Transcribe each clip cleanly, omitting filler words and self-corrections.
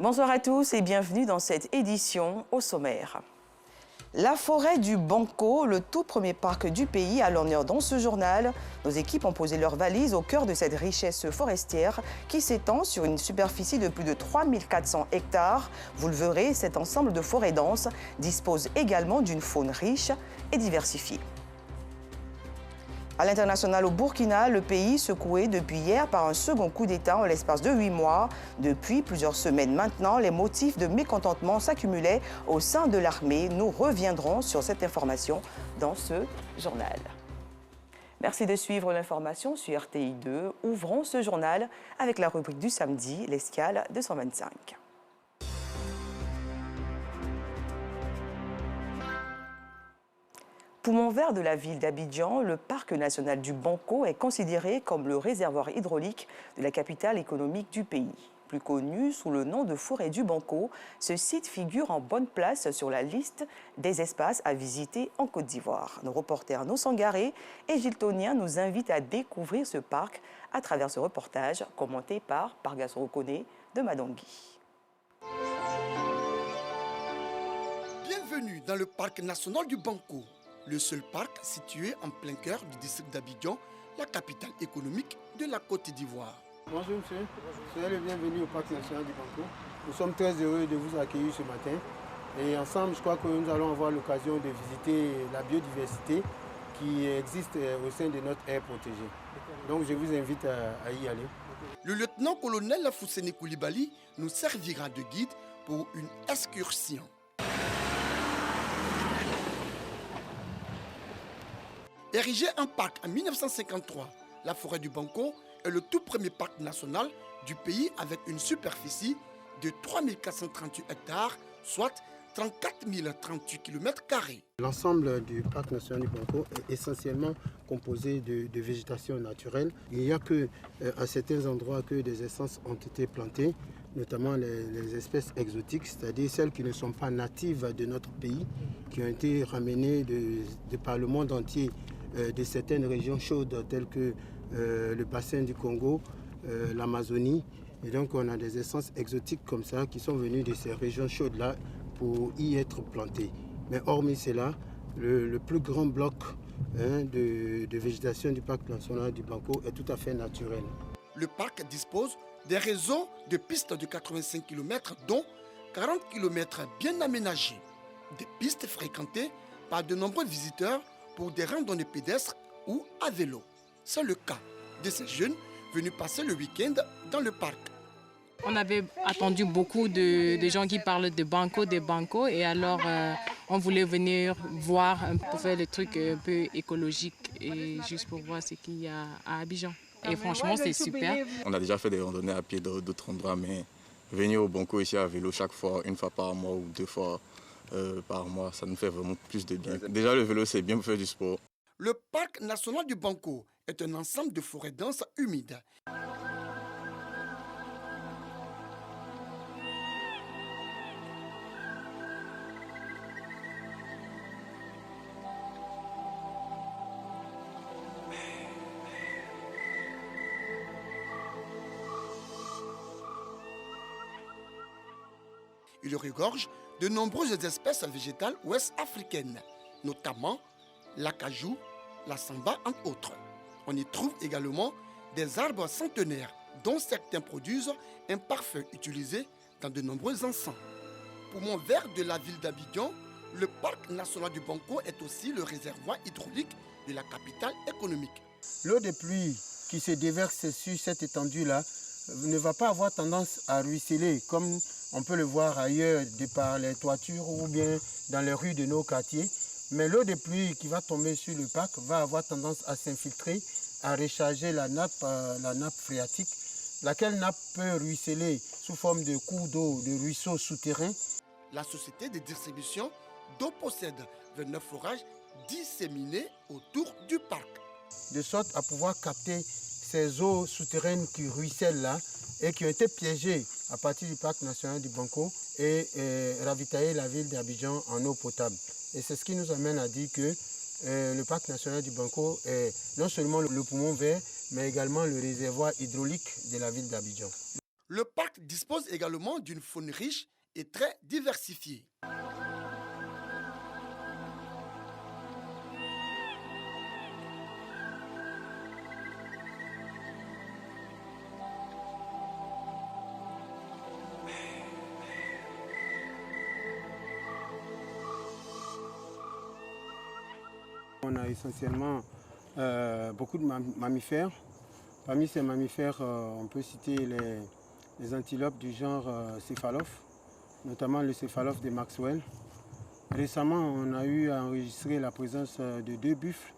Bonsoir à tous et bienvenue dans cette édition au sommaire. La forêt du Banco, le tout premier parc du pays, à l'honneur dans ce journal. Nos équipes ont posé leurs valises au cœur de cette richesse forestière qui s'étend sur une superficie de plus de 3400 hectares. Vous le verrez, cet ensemble de forêts denses dispose également d'une faune riche et diversifiée. À l'international au Burkina, le pays secoué depuis hier par un second coup d'État en l'espace de 8 mois. Depuis plusieurs semaines maintenant, les motifs de mécontentement s'accumulaient au sein de l'armée. Nous reviendrons sur cette information dans ce journal. Merci de suivre l'information sur RTI 2. Ouvrons ce journal avec la rubrique du samedi, l'escale 225. Poumon vert de la ville d'Abidjan, le parc national du Banco est considéré comme le réservoir hydraulique de la capitale économique du pays. Plus connu sous le nom de forêt du Banco, ce site figure en bonne place sur la liste des espaces à visiter en Côte d'Ivoire. Nos reporters No Sangaré et Gilles Tonien nous invitent à découvrir ce parc à travers ce reportage commenté par Pargas Rokone de Madangui. Bienvenue dans le parc national du Banco. Le seul parc situé en plein cœur du district d'Abidjan, la capitale économique de la Côte d'Ivoire. Bonjour monsieur, soyez le bienvenu au parc national du Banco. Nous sommes très heureux de vous accueillir ce matin et ensemble je crois que nous allons avoir l'occasion de visiter la biodiversité qui existe au sein de notre aire protégée. Donc je vous invite à y aller. Le lieutenant-colonel Fousseni Koulibaly nous servira de guide pour une excursion. Érigé en parc en 1953, la forêt du Banco est le tout premier parc national du pays avec une superficie de 3438 hectares, soit 34 038 km². L'ensemble du parc national du Banco est essentiellement composé de végétation naturelle. Il n'y a qu'à certains endroits que des essences ont été plantées, notamment les espèces exotiques, c'est-à-dire celles qui ne sont pas natives de notre pays, qui ont été ramenées de par le monde entier de certaines régions chaudes telles que le bassin du Congo, l'Amazonie. Et donc on a des essences exotiques comme ça qui sont venues de ces régions chaudes-là pour y être plantées. Mais hormis cela, le plus grand bloc de végétation du parc national du Banco est tout à fait naturel. Le parc dispose des réseaux de pistes de 85 km, dont 40 km bien aménagés. Des pistes fréquentées par de nombreux visiteurs pour des randonnées pédestres ou à vélo. C'est le cas de ces jeunes venus passer le week-end dans le parc. On avait attendu beaucoup de gens qui parlent de Banco, et alors on voulait venir voir pour faire des trucs un peu écologiques et juste pour voir ce qu'il y a à Abidjan. Et franchement, c'est super. On a déjà fait des randonnées à pied dans d'autres endroits, mais venir au Banco ici à vélo chaque fois, une fois par mois ou 2 fois par mois, ça nous fait vraiment plus de bien. Déjà, le vélo, c'est bien pour faire du sport. Le parc national du Banco est un ensemble de forêts denses humides. Il regorge de nombreuses espèces végétales ouest-africaines, notamment l'acajou, la samba, entre autres. On y trouve également des arbres centenaires, dont certains produisent un parfum utilisé dans de nombreux encens. Poumon vert de la ville d'Abidjan, le parc national du Banco est aussi le réservoir hydraulique de la capitale économique. L'eau de pluie qui se déverse sur cette étendue-là ne va pas avoir tendance à ruisseler comme on peut le voir ailleurs de par les toitures ou bien dans les rues de nos quartiers. Mais l'eau de pluie qui va tomber sur le parc va avoir tendance à s'infiltrer, à recharger la nappe phréatique, laquelle nappe peut ruisseler sous forme de cours d'eau, de ruisseaux souterrains. La société de distribution d'eau possède 29 forages disséminés autour du parc. De sorte à pouvoir capter ces eaux souterraines qui ruissellent là et qui ont été piégées à partir du parc national du Banco et ravitailler la ville d'Abidjan en eau potable. Et c'est ce qui nous amène à dire que le parc national du Banco est non seulement le poumon vert, mais également le réservoir hydraulique de la ville d'Abidjan. Le parc dispose également d'une faune riche et très diversifiée. On a essentiellement beaucoup de mammifères. Parmi ces mammifères, on peut citer les antilopes du genre céphalophe, notamment le céphalophe de Maxwell. Récemment, on a eu à enregistrer la présence de 2 buffles.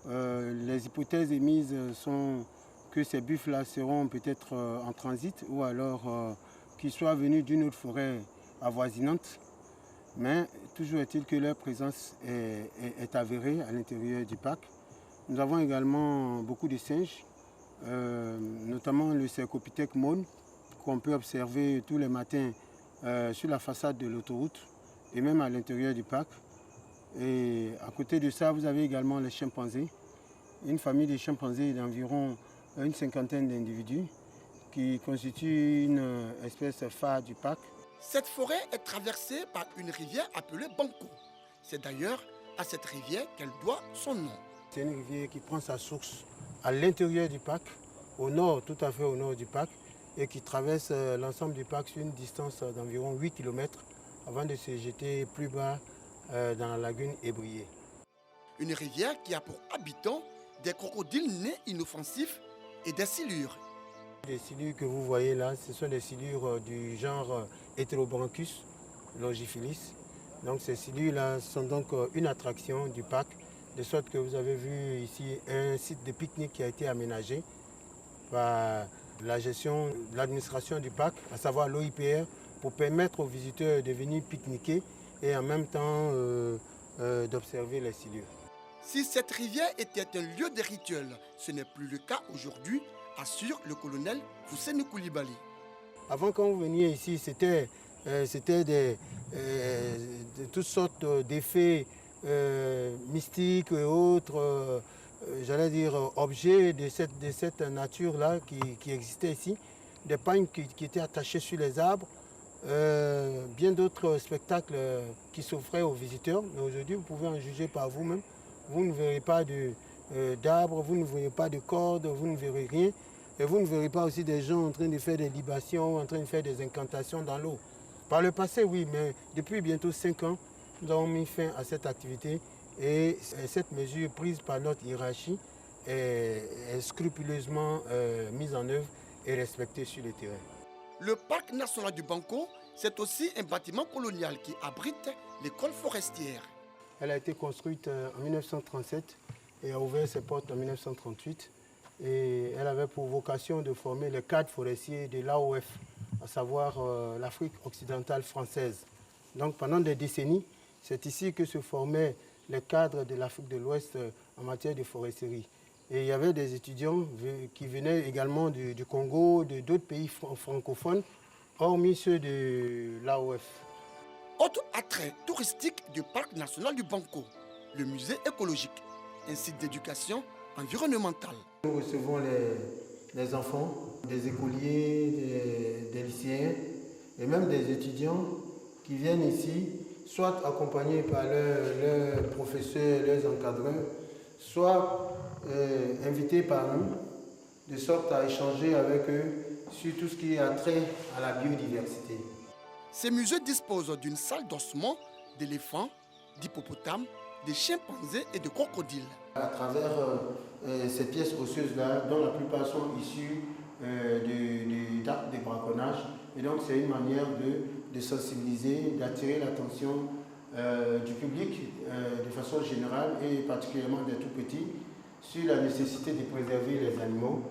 Les hypothèses émises sont que ces buffles-là seront peut-être en transit ou alors qu'ils soient venus d'une autre forêt avoisinante. Mais toujours est-il que leur présence est avérée à l'intérieur du parc. Nous avons également beaucoup de singes, notamment le Cercopithèque mone, qu'on peut observer tous les matins sur la façade de l'autoroute et même à l'intérieur du parc. Et à côté de ça, vous avez également les chimpanzés, une famille de chimpanzés d'environ une cinquantaine d'individus qui constituent une espèce phare du parc. Cette forêt est traversée par une rivière appelée Banco. C'est d'ailleurs à cette rivière qu'elle doit son nom. C'est une rivière qui prend sa source à l'intérieur du parc, au nord, tout à fait au nord du parc, et qui traverse l'ensemble du parc sur une distance d'environ 8 km avant de se jeter plus bas dans la lagune Ébrié. Une rivière qui a pour habitants des crocodiles nés inoffensifs et des silures. Les silures que vous voyez là, ce sont des silures du genre Heterobranchus longiphilis. Donc ces silures-là sont donc une attraction du parc, de sorte que vous avez vu ici un site de pique-nique qui a été aménagé par la gestion de l'administration du parc, à savoir l'OIPR, pour permettre aux visiteurs de venir pique-niquer et en même temps d'observer les silures. Si cette rivière était un lieu de rituel, ce n'est plus le cas aujourd'hui, assure le colonel Fousseni Koulibaly. Avant, quand vous veniez ici, c'était toutes sortes d'effets mystiques et autres, j'allais dire objets de cette nature-là qui existait ici. Des pagnes qui étaient attachées sur les arbres, bien d'autres spectacles qui s'offraient aux visiteurs. Mais aujourd'hui, vous pouvez en juger par vous-même. Vous ne verrez pas d'arbres, vous ne verrez pas de cordes, vous ne verrez rien. Et vous ne verrez pas aussi des gens en train de faire des libations, en train de faire des incantations dans l'eau. Par le passé, oui, mais depuis bientôt 5 ans, nous avons mis fin à cette activité et cette mesure prise par notre hiérarchie est scrupuleusement mise en œuvre et respectée sur le terrain. Le parc national du Banco, c'est aussi un bâtiment colonial qui abrite l'école forestière. Elle a été construite en 1937 et a ouvert ses portes en 1938. Et elle avait pour vocation de former les cadres forestiers de l'AOF, à savoir l'Afrique occidentale française. Donc pendant des décennies, c'est ici que se formaient les cadres de l'Afrique de l'Ouest en matière de foresterie. Et il y avait des étudiants qui venaient également du Congo, d'autres pays francophones, hormis ceux de l'AOF. Autre attrait touristique du parc national du Banco, le musée écologique, un site d'éducation environnementale. Nous recevons les enfants, des écoliers, des lycéens et même des étudiants qui viennent ici, soit accompagnés par leurs professeurs, leurs encadreurs, soit invités par nous, de sorte à échanger avec eux sur tout ce qui a trait à la biodiversité. Ces musées disposent d'une salle d'ossement d'éléphants, d'hippopotames, de chimpanzés et de crocodiles. À travers ces pièces osseuses-là, dont la plupart sont issues d'actes de braconnage. Et donc c'est une manière de sensibiliser, d'attirer l'attention du public de façon générale et particulièrement des tout-petits sur la nécessité de préserver les animaux.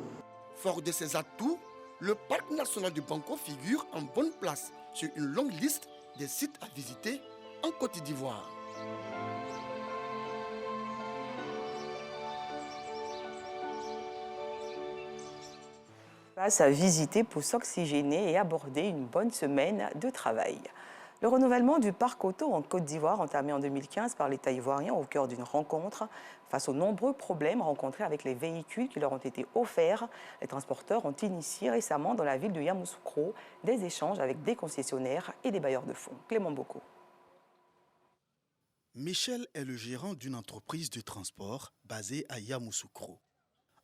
Fort de ses atouts, le parc national du Banco figure en bonne place sur une longue liste des sites à visiter en Côte d'Ivoire. Passe à visiter pour s'oxygéner et aborder une bonne semaine de travail. Le renouvellement du parc auto en Côte d'Ivoire, entamé en 2015 par l'État ivoirien au cœur d'une rencontre, face aux nombreux problèmes rencontrés avec les véhicules qui leur ont été offerts, les transporteurs ont initié récemment dans la ville de Yamoussoukro des échanges avec des concessionnaires et des bailleurs de fonds. Clément Boko. Michel est le gérant d'une entreprise de transport basée à Yamoussoukro.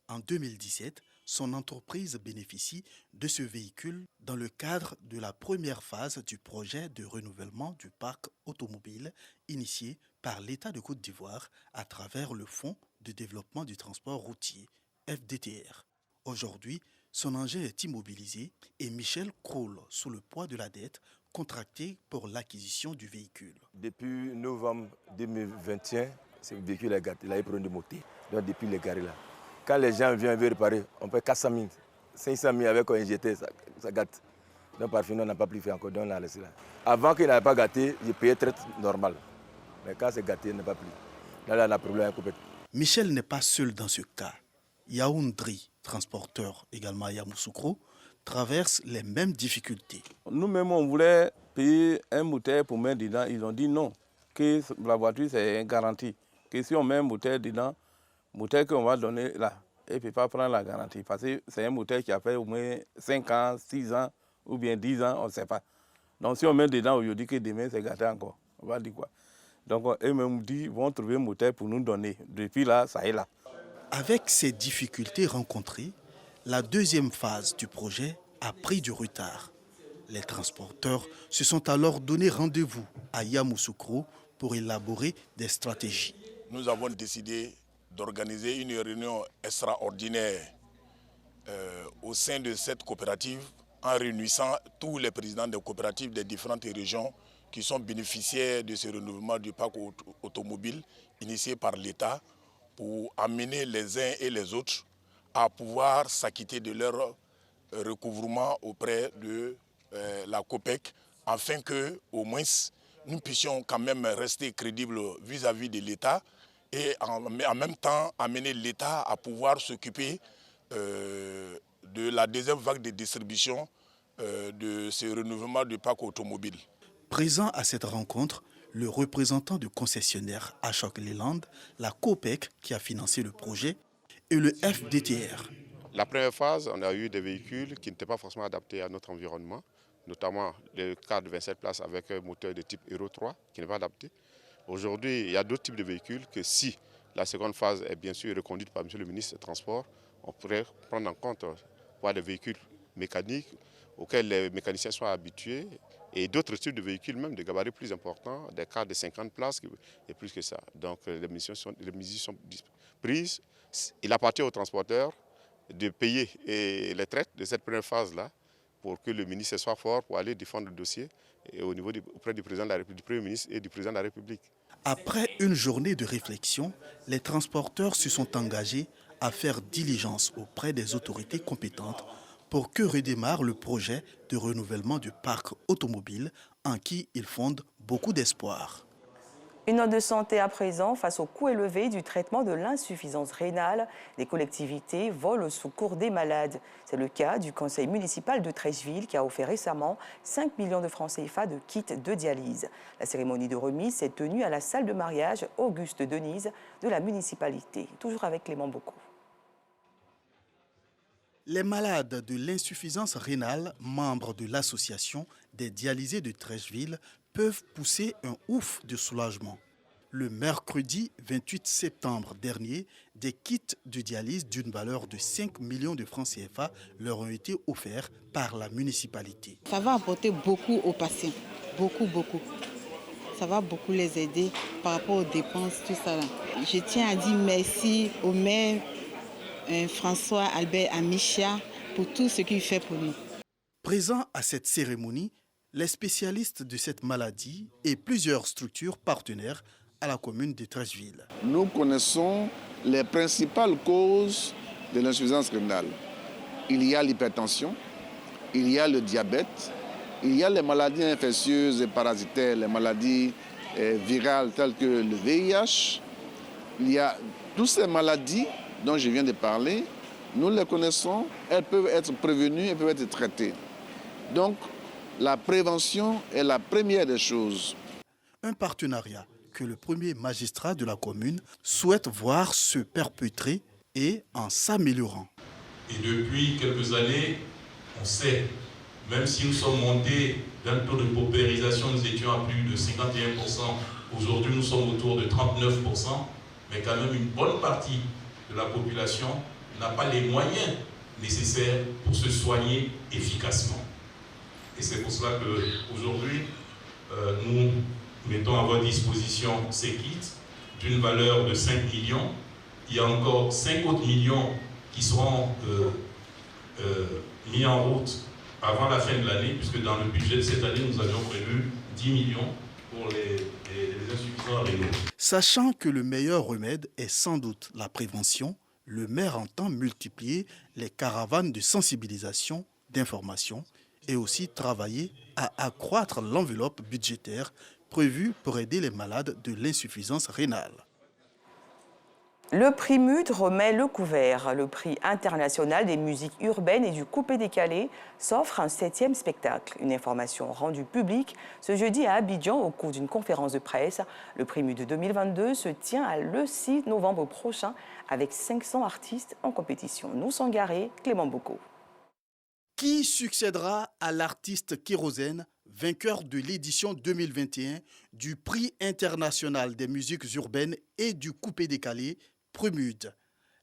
En 2017, son entreprise bénéficie de ce véhicule dans le cadre de la première phase du projet de renouvellement du parc automobile initié par l'État de Côte d'Ivoire à travers le Fonds de développement du transport routier, FDTR. Aujourd'hui, son engin est immobilisé et Michel croule sous le poids de la dette contractée pour l'acquisition du véhicule. Depuis novembre 2021, ce véhicule est gâté, il a eu problème de moteur. Donc depuis il est garé là. Quand les gens viennent réparer, on paie 400 000, 500 000 avec un injecté, ça gâte. Donc par fin, on n'a pas pu faire encore, donc on l'a laissé là. Avant qu'il n'avait pas gâté, j'ai payé traite normale. Mais quand c'est gâté, il n'a pas plus. Là, on a un problème avec. Michel n'est pas seul dans ce cas. Yaoundri, transporteur également à Yamoussoukro, traverse les mêmes difficultés. Nous-mêmes, on voulait payer un moteur pour mettre dedans. Ils ont dit non, que la voiture, c'est une garantie. Que si on met un moteur dedans, le moteur qu'on va donner là, il ne peut pas prendre la garantie. Parce que c'est un moteur qui a fait au moins 5 ans, 6 ans ou bien 10 ans, on ne sait pas. Donc si on met dedans aujourd'hui que demain, c'est gâté encore. On va dire quoi? Donc eux-mêmes disent qu'ils vont trouver un moteur pour nous donner. Depuis là, ça est là. Avec ces difficultés rencontrées, la deuxième phase du projet a pris du retard. Les transporteurs se sont alors donné rendez-vous à Yamoussoukro pour élaborer des stratégies. Nous avons décidé d'organiser une réunion extraordinaire au sein de cette coopérative en réunissant tous les présidents des coopératives des différentes régions qui sont bénéficiaires de ce renouvellement du parc automobile initié par l'État pour amener les uns et les autres à pouvoir s'acquitter de leur recouvrement auprès de la COPEC afin que, au moins, nous puissions quand même rester crédibles vis-à-vis de l'État et en même temps amener l'État à pouvoir s'occuper de la deuxième vague de distribution de ce renouvellement du parc automobile. Présent à cette rencontre, le représentant du concessionnaire Ashok Leland, la COPEC qui a financé le projet et le FDTR. La première phase, on a eu des véhicules qui n'étaient pas forcément adaptés à notre environnement, notamment le car de 27 places avec un moteur de type Euro 3 qui n'est pas adapté. Aujourd'hui, il y a d'autres types de véhicules que si la seconde phase est bien sûr reconduite par M. le ministre des Transports, on pourrait prendre en compte des véhicules mécaniques auxquels les mécaniciens sont habitués et d'autres types de véhicules, même de gabarits plus importants, des cars de 50 places et plus que ça. Donc les mesures sont prises. Il appartient aux transporteurs de payer les traites de cette première phase-là pour que le ministre soit fort pour aller défendre le dossier et auprès du président de la République, du Premier ministre et du président de la République. Après une journée de réflexion, les transporteurs se sont engagés à faire diligence auprès des autorités compétentes pour que redémarre le projet de renouvellement du parc automobile en qui ils fondent beaucoup d'espoir. Une note de santé à présent, face au coût élevé du traitement de l'insuffisance rénale, les collectivités volent au secours des malades. C'est le cas du conseil municipal de Treichville qui a offert récemment 5 millions de francs CFA de kits de dialyse. La cérémonie de remise s'est tenue à la salle de mariage Auguste Denise de la municipalité. Toujours avec Clément Bocco. Les malades de l'insuffisance rénale, membres de l'association des dialysés de Treichville, peuvent pousser un ouf de soulagement. Le mercredi 28 septembre dernier, des kits de dialyse d'une valeur de 5 millions de francs CFA leur ont été offerts par la municipalité. Ça va apporter beaucoup aux patients, beaucoup. Ça va beaucoup les aider par rapport aux dépenses, tout ça. Je tiens à dire merci au maire François Albert Amicia pour tout ce qu'il fait pour nous. Présents à cette cérémonie, les spécialistes de cette maladie et plusieurs structures partenaires à la commune de Treichville. Nous connaissons les principales causes de l'insuffisance rénale. Il y a l'hypertension, il y a le diabète, il y a les maladies infectieuses et parasitaires, les maladies virales telles que le VIH. Il y a toutes ces maladies dont je viens de parler, nous les connaissons, elles peuvent être prévenues, elles peuvent être traitées. Donc, La prévention est la première des choses. Un partenariat que le premier magistrat de la commune souhaite voir se perpétrer et en s'améliorant. Et depuis quelques années, on sait, même si nous sommes montés d'un taux de paupérisation, nous étions à plus de 51%, aujourd'hui nous sommes autour de 39%, mais quand même une bonne partie de la population n'a pas les moyens nécessaires pour se soigner efficacement. Et c'est pour cela qu'aujourd'hui, nous mettons à votre disposition ces kits d'une valeur de 5 millions. Il y a encore 5 autres millions qui seront mis en route avant la fin de l'année, puisque dans le budget de cette année, nous avions prévu 10 millions pour les insuffisants rénaux. Sachant que le meilleur remède est sans doute la prévention, le maire entend multiplier les caravanes de sensibilisation, d'information et aussi travailler à accroître l'enveloppe budgétaire prévue pour aider les malades de l'insuffisance rénale. Le prix MUD remet le couvert. Le prix international des musiques urbaines et du coupé-décalé s'offre un 7e spectacle. Une information rendue publique ce jeudi à Abidjan au cours d'une conférence de presse. Le prix MUD 2022 se tient le 6 novembre prochain avec 500 artistes en compétition. Nous sommes garés, Clément Boko. Qui succédera à l'artiste Kérosène, vainqueur de l'édition 2021 du prix international des musiques urbaines et du coupé-décalé PRUMUD?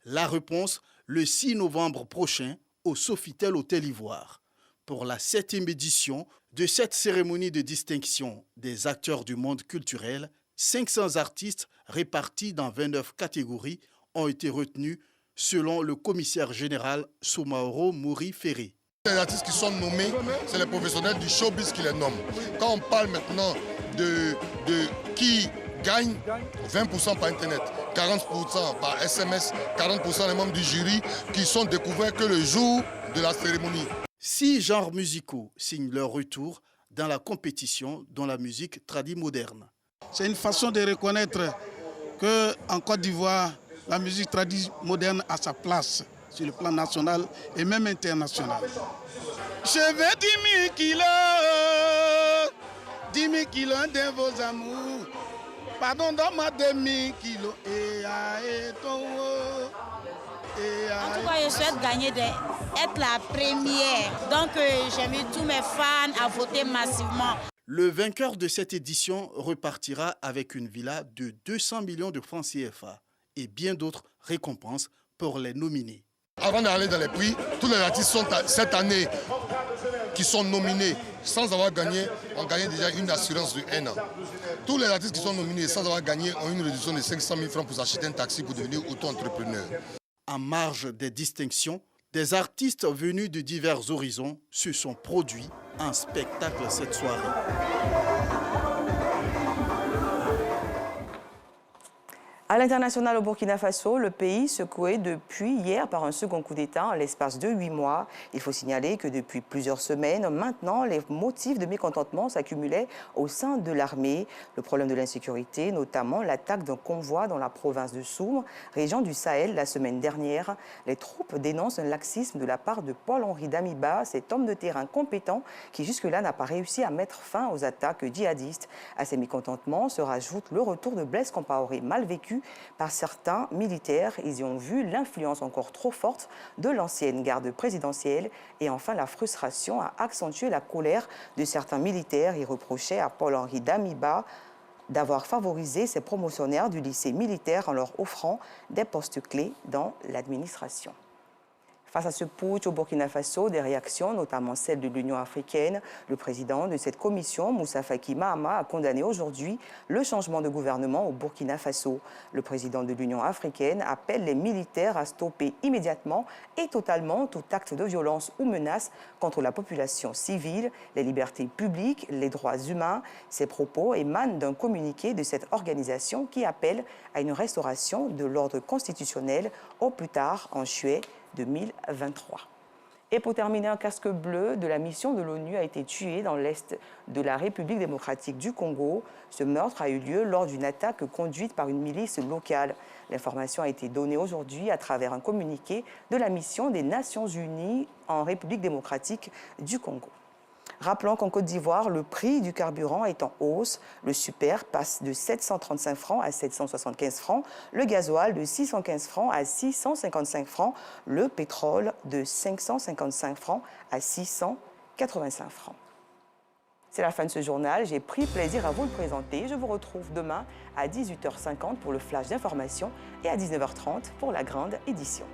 La réponse le 6 novembre prochain au Sofitel Hôtel Ivoire. Pour la 7e édition de cette cérémonie de distinction des acteurs du monde culturel, 500 artistes répartis dans 29 catégories ont été retenus selon le commissaire général Soumaoro Mouri Ferré. Les artistes qui sont nommés, c'est les professionnels du showbiz qui les nomment. Quand on parle maintenant de qui gagne 20% par Internet, 40% par SMS, 40% les membres du jury qui sont découverts que le jour de la cérémonie. 6 genres musicaux signent leur retour dans la compétition dont la musique tradie moderne. C'est une façon de reconnaître qu'en Côte d'Ivoire, la musique tradie moderne a sa place sur le plan national et même international. Je veux 10 000 kilos de vos amours. Pardon, donne-moi 2 000 kilos. En tout cas, je souhaite gagner, être la première. Donc, j'invite tous mes fans à voter massivement. Le vainqueur de cette édition repartira avec une villa de 200 millions de francs CFA et bien d'autres récompenses pour les nominés. Avant d'aller dans les prix, tous les artistes sont cette année qui sont nominés sans avoir gagné ont gagné déjà une assurance de 1 an. Tous les artistes qui sont nominés sans avoir gagné ont une réduction de 500 000 francs pour s'acheter un taxi pour devenir auto-entrepreneur. En marge des distinctions, des artistes venus de divers horizons se sont produits en spectacle cette soirée. À l'international au Burkina Faso, le pays secoué depuis hier par un second coup d'État en l'espace de 8 mois. Il faut signaler que depuis plusieurs semaines, maintenant, les motifs de mécontentement s'accumulaient au sein de l'armée. Le problème de l'insécurité, notamment l'attaque d'un convoi dans la province de Soum, région du Sahel, la semaine dernière. Les troupes dénoncent un laxisme de la part de Paul-Henri Damiba, cet homme de terrain compétent qui jusque-là n'a pas réussi à mettre fin aux attaques djihadistes. À ces mécontentements se rajoute le retour de Blaise Compaoré, mal vécu par certains militaires. Ils y ont vu l'influence encore trop forte de l'ancienne garde présidentielle et enfin la frustration a accentué la colère de certains militaires. Ils reprochaient à Paul-Henri Damiba d'avoir favorisé ses promotionnaires du lycée militaire en leur offrant des postes clés dans l'administration. Face à ce putsch au Burkina Faso, des réactions, notamment celles de l'Union africaine. Le président de cette commission, Moussa Faki Mahama, a condamné aujourd'hui le changement de gouvernement au Burkina Faso. Le président de l'Union africaine appelle les militaires à stopper immédiatement et totalement tout acte de violence ou menace contre la population civile, les libertés publiques, les droits humains. Ces propos émanent d'un communiqué de cette organisation qui appelle à une restauration de l'ordre constitutionnel au plus tard en juillet 2023. Et pour terminer, un casque bleu de la mission de l'ONU a été tué dans l'est de la République démocratique du Congo. Ce meurtre a eu lieu lors d'une attaque conduite par une milice locale. L'information a été donnée aujourd'hui à travers un communiqué de la mission des Nations Unies en République démocratique du Congo. Rappelons qu'en Côte d'Ivoire, le prix du carburant est en hausse. Le super passe de 735 francs à 775 francs, le gasoil de 615 francs à 655 francs, le pétrole de 555 francs à 685 francs. C'est la fin de ce journal. J'ai pris plaisir à vous le présenter. Je vous retrouve demain à 18h50 pour le flash d'information et à 19h30 pour la grande édition.